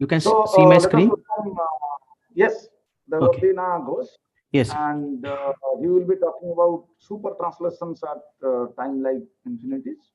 You can So see my let us screen. welcome, yes, Okay. Davodina Ghosh, Yes. and he will be talking about super translations at time like infinities.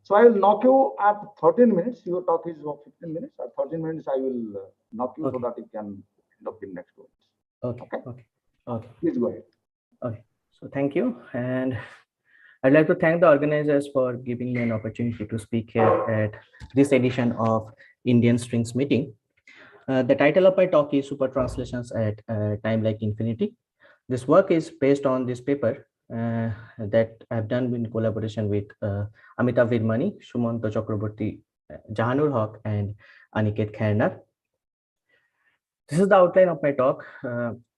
So I will knock you at 13 minutes. Your talk is of 15 minutes. At 13 minutes, I will knock you so Okay. that it can end up in next 2 minutes. Okay. Okay, Okay. Okay. please go ahead. Okay. So thank you. And I'd like to thank the organizers for giving me an opportunity to speak here at this edition of Indian Strings Meeting. The title of my talk is Super Translations at Time Like Infinity. This work is based on this paper that I've done in collaboration with Amitav Virmani, Shumanta Chakraborty, Jahanur Haq, and Aniket Khairnar. This is the outline of my talk.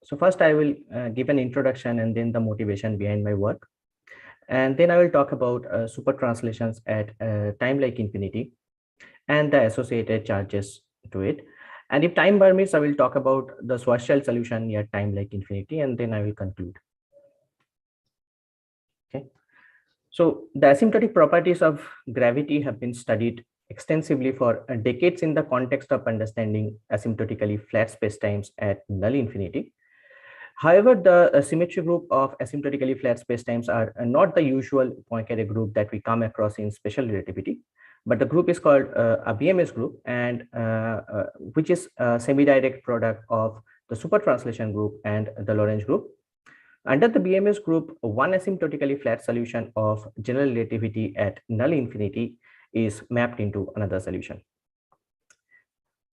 So first I will give an introduction and then the motivation behind my work. And then I will talk about super translations at time like infinity and the associated charges to it. And if time permits, I will talk about the Schwarzschild solution at time like infinity, and then I will conclude. Okay. So the asymptotic properties of gravity have been studied extensively for decades in the context of understanding asymptotically flat spacetimes at null infinity. However, the symmetry group of asymptotically flat spacetimes are not the usual Poincare group that we come across in special relativity, but the group is called a BMS group, and which is a semi-direct product of the super translation group and the Lorentz group. Under the BMS group, one asymptotically flat solution of general relativity at null infinity is mapped into another solution.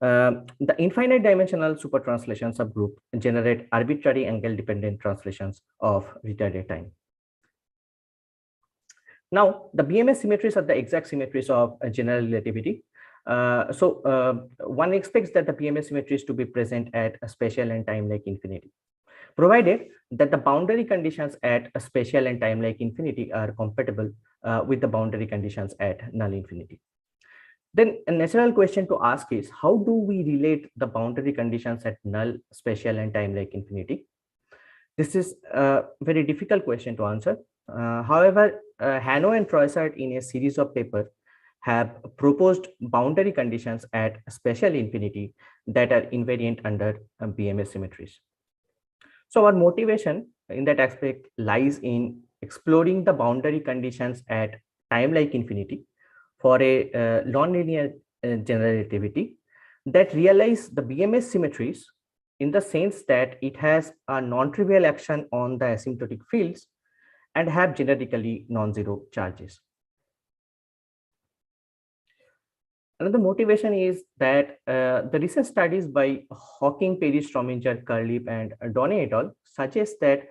The infinite dimensional super translation subgroup generate arbitrary angle dependent translations of retarded time. Now, the BMS symmetries are the exact symmetries of general relativity. One expects that the BMS symmetries to be present at a spatial and time like infinity, provided that the boundary conditions at a spatial and time like infinity are compatible with the boundary conditions at null infinity. Then a natural question to ask is, how do we relate the boundary conditions at null, spatial, and time like infinity? This is a very difficult question to answer. However, Hanno and Troissard in a series of papers have proposed boundary conditions at spatial infinity that are invariant under BMS symmetries. So our motivation in that aspect lies in exploring the boundary conditions at time like infinity for a nonlinear general relativity that realize the BMS symmetries in the sense that it has a non-trivial action on the asymptotic fields and have generically non-zero charges. Another motivation is that the recent studies by Hawking, Perry, Strominger, Curlip, and Donnet et al. Suggest that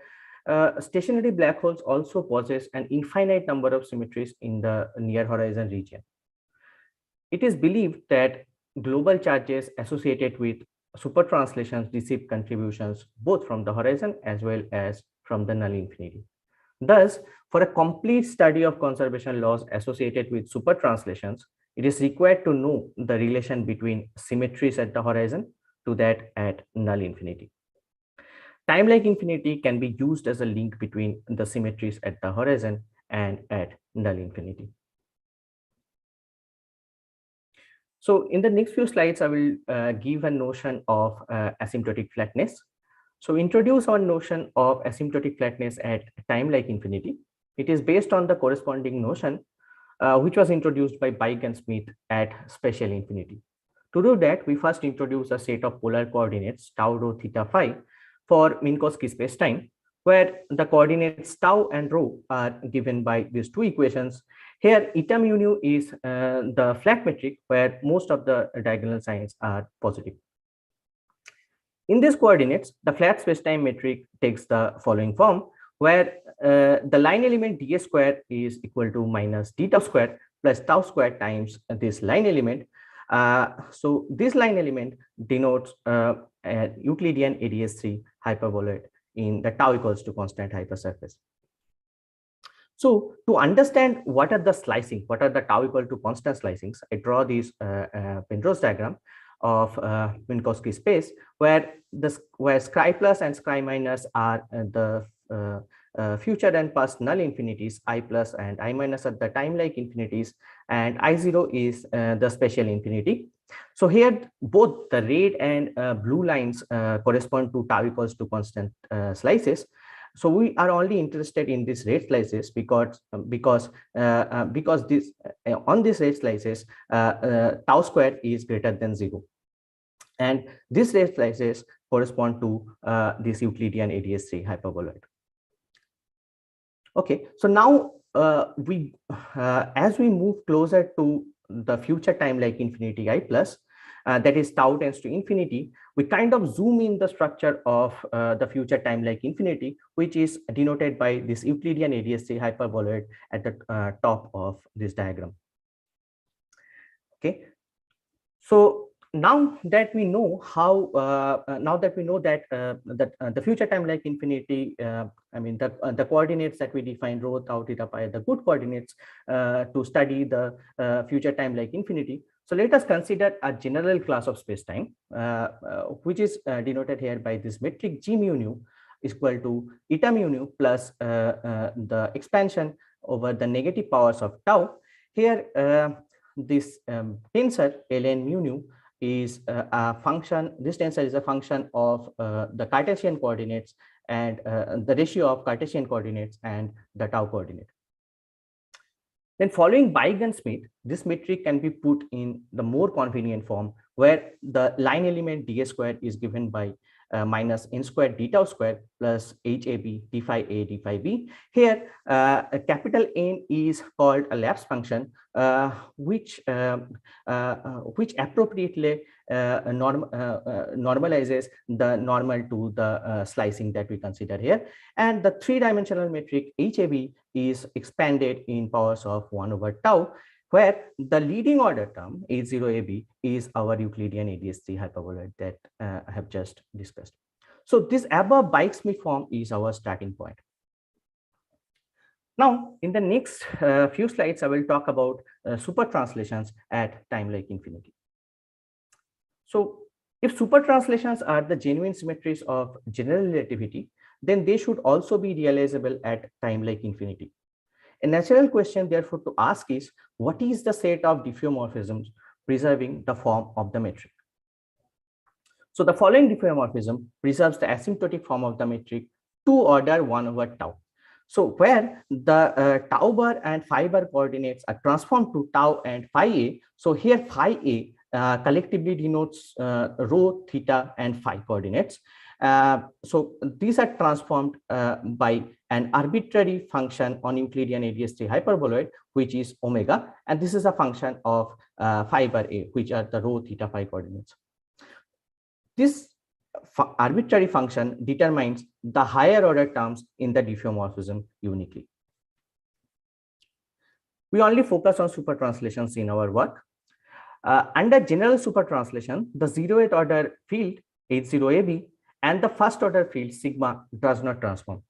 stationary black holes also possess an infinite number of symmetries in the near horizon region. It is believed that global charges associated with super translations receive contributions both from the horizon as well as from the null infinity. Thus, for a complete study of conservation laws associated with super translations, it is required to know the relation between symmetries at the horizon to that at null infinity. Time like infinity can be used as a link between the symmetries at the horizon and at null infinity. So in the next few slides, I will give a notion of asymptotic flatness. So introduce one notion of asymptotic flatness at time like infinity. It is based on the corresponding notion, which was introduced by Bike and Smith at spatial infinity. To do that, we first introduce a set of polar coordinates tau, rho, theta, phi for Minkowski spacetime, where the coordinates tau and rho are given by these two equations. Here, eta mu nu is the flat metric where most of the diagonal signs are positive. In these coordinates, the flat spacetime metric takes the following form, where the line element ds square is equal to minus d tau square plus tau square times this line element. So this line element denotes a Euclidean ADS3 hyperboloid in the tau equals to constant hypersurface. So to understand what are the slicing, what are the tau equal to constant slicings, I draw this Penrose diagram of Minkowski space where scri plus and scri minus are the future and past null infinities, I plus and I minus at the time like infinities, and I0 is the spatial infinity. So here both the red and blue lines correspond to tau equals to constant slices. So we are only interested in these red slices because this on these red slices tau square is greater than 0, and these red slices correspond to this Euclidean ADS3 hyperboloid. Okay, so now as we move closer to the future time like infinity I plus, that is tau tends to infinity, we kind of zoom in the structure of the future time like infinity, which is denoted by this Euclidean ADS3 hyperboloid at the top of this diagram. Okay, so now that we know how, the future time like infinity, I mean the coordinates that we define rho, tau, theta, pi, the good coordinates to study the future time like infinity. So let us consider a general class of space-time, which is denoted here by this metric G mu nu is equal to eta mu nu plus the expansion over the negative powers of tau. Here, this tensor ln mu nu is a function. This tensor is a function of the Cartesian coordinates and the ratio of Cartesian coordinates and the tau coordinate. Then following Beigen-Smith, this metric can be put in the more convenient form where the line element ds square is given by minus n squared d tau square plus HAB d phi a d phi b. Here, a capital N is called a lapse function, which appropriately normalizes the normal to the slicing that we consider here. And the three-dimensional metric HAB is expanded in powers of 1 over tau, where the leading order term H0AB is our Euclidean ADS3 hyperboloid that I have just discussed. So this above Beigen-Smith form is our starting point. Now, in the next few slides, I will talk about super translations at time like infinity. So if super translations are the genuine symmetries of general relativity, then they should also be realizable at time like infinity. A natural question, therefore, to ask is, what is the set of diffeomorphisms preserving the form of the metric? So the following diffeomorphism preserves the asymptotic form of the metric 2 order 1 over tau. So where the tau bar and phi bar coordinates are transformed to tau and phi a. So here phi a collectively denotes rho, theta, and phi coordinates. So these are transformed by an arbitrary function on Euclidean ADS3 hyperboloid, which is omega, and this is a function of phi bar a, which are the rho, theta, phi coordinates. This arbitrary function determines the higher order terms in the diffeomorphism uniquely. We only focus on super translations in our work. Under general super translation, the 0th order field H0AB and the first order field sigma does not transform.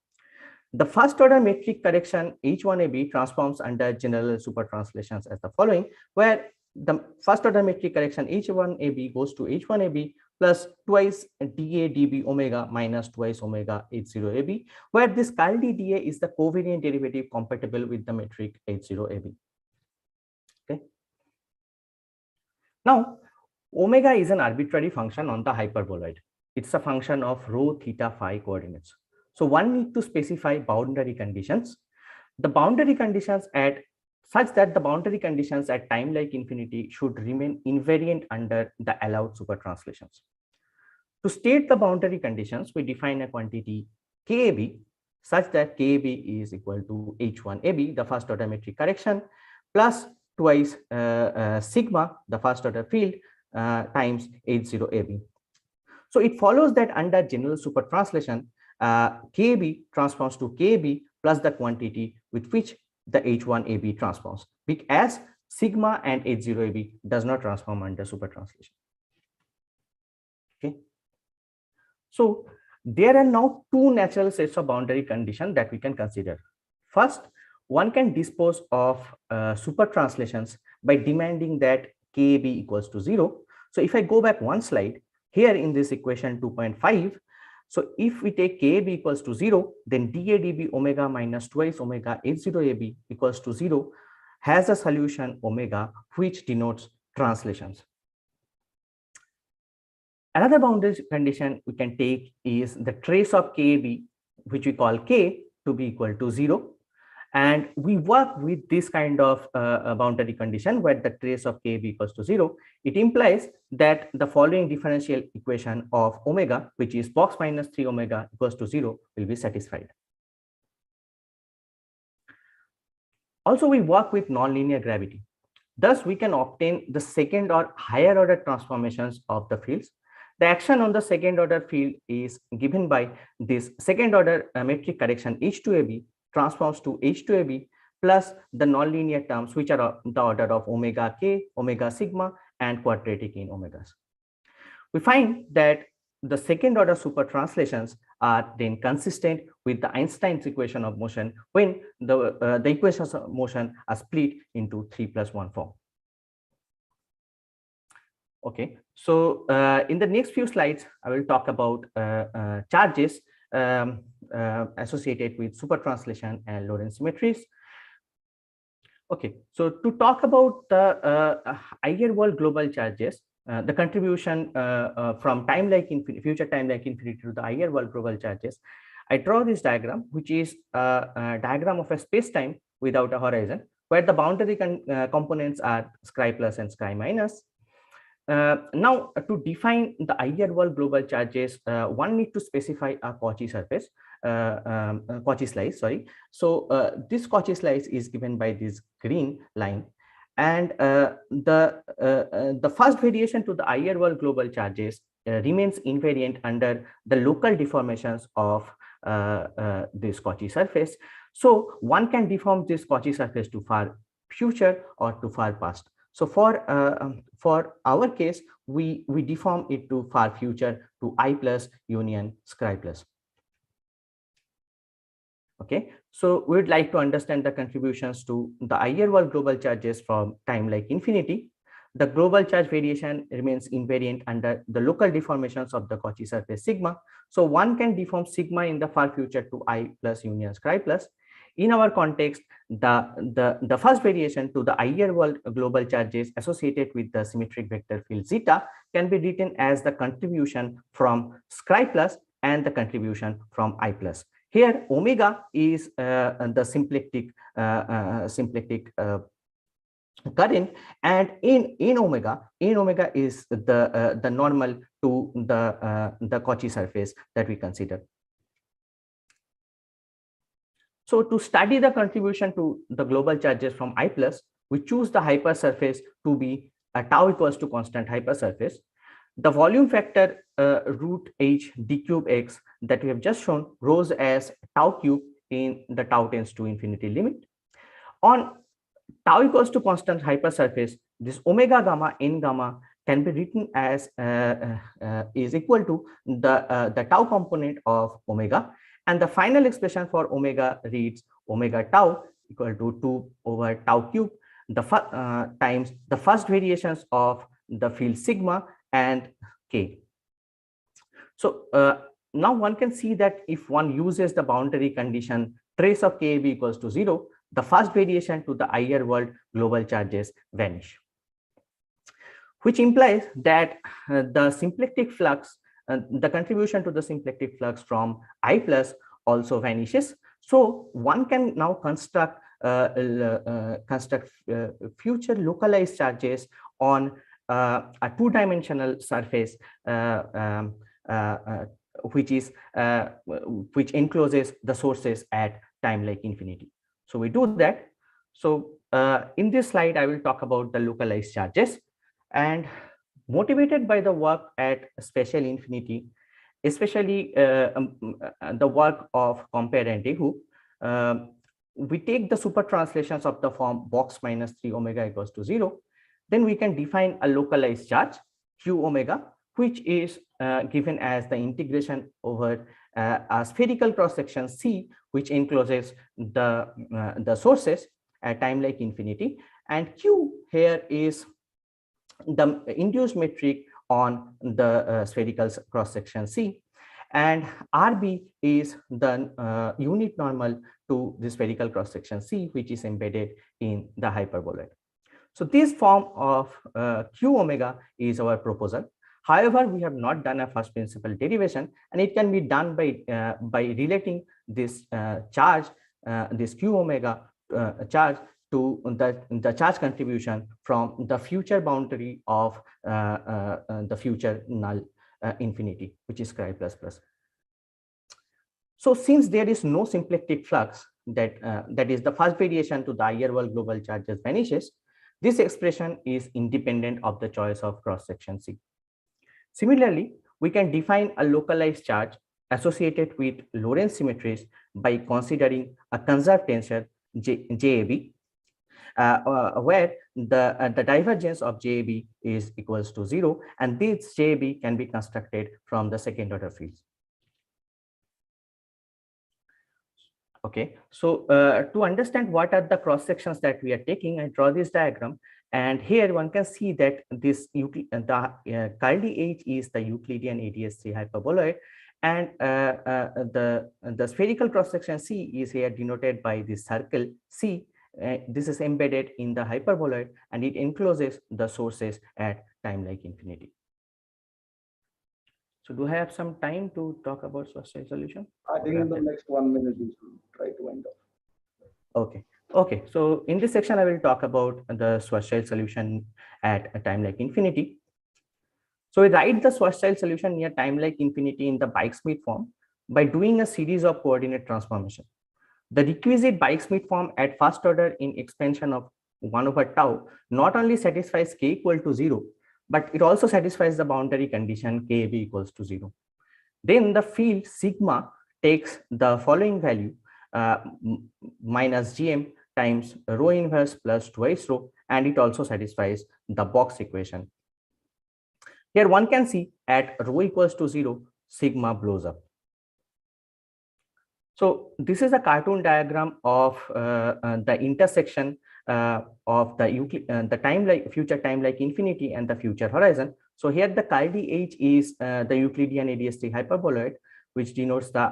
The first order metric correction H1AB transforms under general super translations as the following, where the first order metric correction H1AB goes to H1AB plus twice dA dB omega minus twice omega H0AB, where this curl d dA is the covariant derivative compatible with the metric H0AB. Okay. Now, omega is an arbitrary function on the hyperboloid. It's a function of rho, theta, phi coordinates. So one need to specify boundary conditions. The boundary conditions at such that the boundary conditions at time like infinity should remain invariant under the allowed super translations. To state the boundary conditions, we define a quantity KAB such that KAB is equal to H1AB, the first order metric correction, plus twice sigma, the first order field, times H0AB. So it follows that under general super translation, KAB transforms to KAB plus the quantity with which the H1AB transforms, as sigma and H0AB does not transform under super translation. Okay. So there are now two natural sets of boundary conditions that we can consider. First, one can dispose of super translations by demanding that KAB equals to 0. So if I go back one slide, here in this equation 2.5, so if we take KAB equals to 0, then dA dB omega minus twice omega H0AB equals to 0 has a solution omega which denotes translations. Another boundary condition we can take is the trace of KAB, which we call K to be equal to 0. And we work with this kind of boundary condition where the trace of KAB equals to 0. It implies that the following differential equation of omega, which is box minus 3 omega equals to 0, will be satisfied. Also, we work with nonlinear gravity. Thus, we can obtain the second or higher order transformations of the fields. The action on the second order field is given by this second order metric correction H2AB transforms to H2AB plus the nonlinear terms, which are the order of omega k, omega sigma, and quadratic in omegas. We find that the second order super translations are then consistent with the Einstein's equation of motion when the equations of motion are split into 3+1 form. Okay, so in the next few slides, I will talk about charges associated with super translation and Lorentz symmetries. Okay, so to talk about the ideal world global charges, the contribution from time like infinity, future time like infinity to the ideal world global charges, I draw this diagram, which is a diagram of a space-time without a horizon, where the boundary components are Scri plus and Scri minus. Now, to define the ideal world global charges, one need to specify a Cauchy surface, Cauchy slice, sorry. So this Cauchy slice is given by this green line, and the first variation to the ideal world global charges remains invariant under the local deformations of this Cauchy surface. So one can deform this Cauchy surface to far future or to far past. So for our case, we deform it to far future to I plus union Scri plus. Okay, so we would like to understand the contributions to the ideal world global charges from time like infinity. The global charge variation remains invariant under the local deformations of the Cauchy surface sigma. So one can deform sigma in the far future to I plus union Scri plus. In our context, the first variation to the ideal world global charges associated with the symmetric vector field zeta can be written as the contribution from Scri plus and the contribution from I plus. Here, omega is the symplectic current, and in omega is the normal to the Cauchy surface that we consider. So to study the contribution to the global charges from I plus, we choose the hypersurface to be a tau equals to constant hypersurface. The volume factor root h d cube x that we have just shown rose as tau cube in the tau tends to infinity limit. On tau equals to constant hypersurface, this omega gamma n gamma can be written as is equal to the tau component of omega. And the final expression for omega reads omega tau equal to 2 over tau cube times the first variations of the field sigma and k. So now one can see that if one uses the boundary condition trace of KAB equals to 0, the first variation to the ideal world global charges vanish, which implies that the symplectic flux, the contribution to the symplectic flux from I plus also vanishes. So one can now construct future localized charges on a two-dimensional surface which encloses the sources at time like infinity. So we do that. So in this slide, I will talk about the localized charges, and motivated by the work at special infinity, especially the work of Compere and Dehu, we take the super translations of the form box minus 3 omega equals to 0. Then we can define a localized charge q omega, which is given as the integration over a spherical cross section C, which encloses the sources at time like infinity, and q here is the induced metric on the spherical cross section C, and RB is the unit normal to the spherical cross section C, which is embedded in the hyperboloid. So this form of q omega is our proposal. However, we have not done a first principle derivation, and it can be done by relating this charge, this q omega charge to the charge contribution from the future boundary of the future null infinity, which is Cry plus plus. So since there is no symplectic flux, that is the first variation to the IR1 global charges vanishes, this expression is independent of the choice of cross section C. Similarly, we can define a localized charge associated with Lorentz symmetries by considering a conserved tensor JAB, where the divergence of JAB is equals to 0, and this JAB can be constructed from the second order fields. Okay, so to understand what are the cross sections that we are taking, I draw this diagram, and here one can see that this curly H is the Euclidean ADS3 hyperboloid, and the spherical cross section C is here denoted by this circle C. This is embedded in the hyperboloid, and it encloses the sources at time like infinity. So do I have some time to talk about Schwarzschild solution? I think in the next 1 minute we should try to wind up. Okay. Okay. So in this section, I will talk about the Schwarzschild solution at a time like infinity. So we write the Schwarzschild solution near time like infinity in the Bike-Smith form by doing a series of coordinate transformation. The requisite Bike-Smith form at first order in expansion of 1 over tau not only satisfies k equal to 0, but it also satisfies the boundary condition kab equals to 0. Then the field sigma takes the following value, minus gm times rho inverse plus twice rho, and it also satisfies the box equation. Here one can see at rho equals to 0, sigma blows up. So this is a cartoon diagram of the intersection of the time like future time like infinity and the future horizon. So here the chi H is the Euclidean ADS3 hyperboloid, which denotes the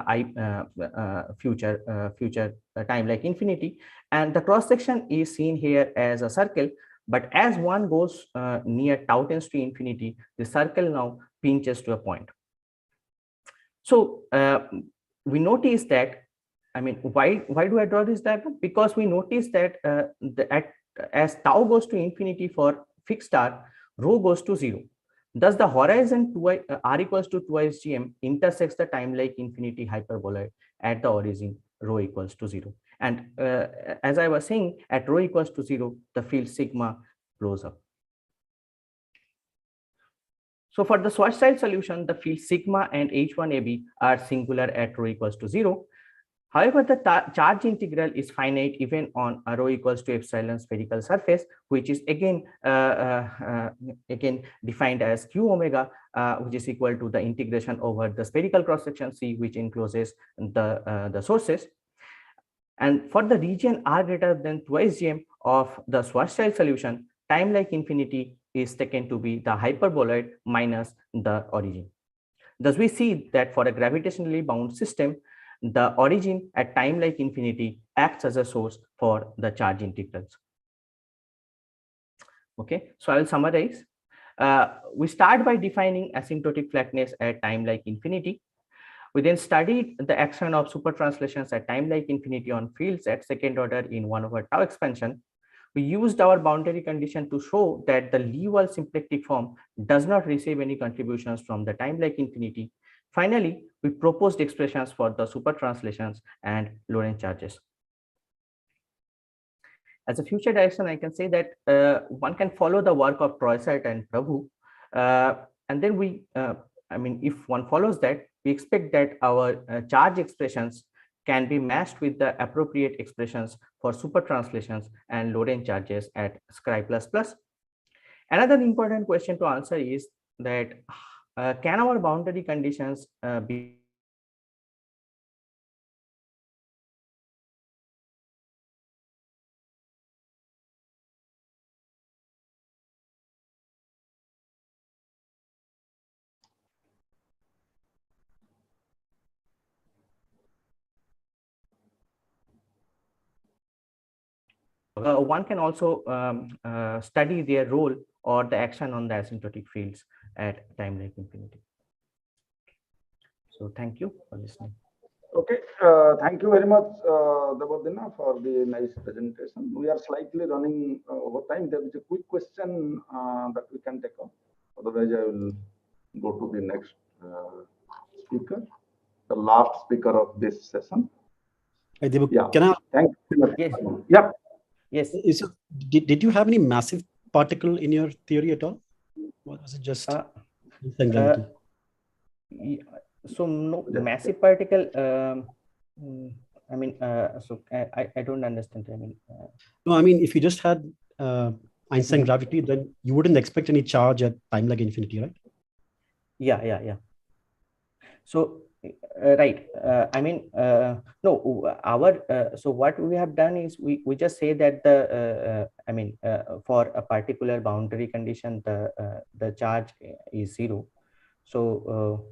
future time like infinity, and the cross section is seen here as a circle. But as one goes near tau tends to infinity, the circle now pinches to a point. So we notice that, I mean, why do I draw this diagram? Because we notice that as tau goes to infinity for fixed r, rho goes to 0. Thus, the horizon r equals to 2s gm intersects the time like infinity hyperboloid at the origin rho equals to 0. And as I was saying, at rho equals to 0, the field sigma blows up. So for the Schwarzschild solution, the field sigma and H1AB are singular at rho equals to 0. However, the charge integral is finite even on a rho equals to epsilon spherical surface, which is again defined as q omega, which is equal to the integration over the spherical cross section C, which encloses the sources. And for the region r greater than twice gm of the Schwarzschild solution, time like infinity is taken to be the hyperboloid minus the origin. Thus, we see that for a gravitationally bound system, the origin at time like infinity acts as a source for the charge integrals. Okay, so I will summarize. We start by defining asymptotic flatness at time like infinity. We then studied the action of supertranslations at time like infinity on fields at second order in 1 over tau expansion. We used our boundary condition to show that the Lee-Wall symplectic form does not receive any contributions from the time like infinity. Finally, we proposed expressions for the supertranslations and Lorentz charges. As a future direction, I can say that one can follow the work of Troisert and Prabhu. And then if one follows that, we expect that our charge expressions can be matched with the appropriate expressions for supertranslations and Lorentz charges at Scri plus plus. Another important question to answer is that can our boundary conditions be one can also study their role or the action on the asymptotic fields at time like infinity. So thank you for listening. Okay, thank you very much, Devardhana, for the nice presentation. We are slightly running over time. There is a quick question that we can take up. Otherwise, I will go to the next speaker, the last speaker of this session. Hey, Deepak, Yeah. can I? Thank you. Yes. Yeah. Yes. Did you have any massive particle in your theory at all? Or was it just Einstein gravity? So no massive particle. I mean, so I don't understand. I mean, No, I mean, if you just had Einstein gravity, then you wouldn't expect any charge at time like infinity, right? Yeah. So right. I mean, no. So what we have done is we just say that the I mean, for a particular boundary condition, the charge is 0. So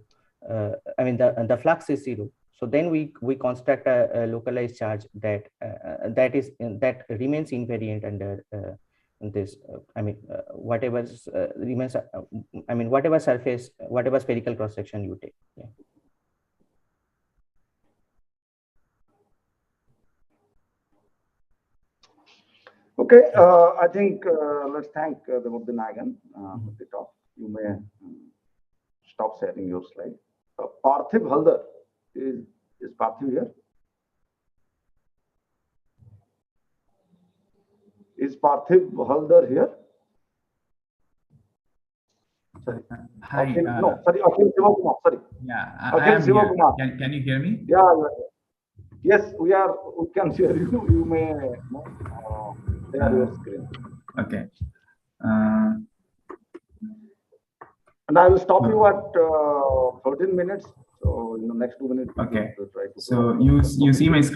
I mean the flux is 0. So then we construct a localized charge that that remains invariant under this. I mean whatever remains. I mean whatever surface, whatever spherical cross section you take. Yeah. Okay, I think let's thank Devardhana again for the talk. You may stop sharing your slide. Parthiv Haldar, is Parthiv here? Is Parthiv Haldar here? Sorry. Hi. No, sorry, Akhil Sivakumar, sorry. Yeah, I Akhil am Sivakumar. here. Can you hear me? Yeah. Yes, we can hear you. You may share your screen. Okay. And I will stop you at 13 minutes. So in the next 2 minutes, Okay. we'll try to So you see my screen.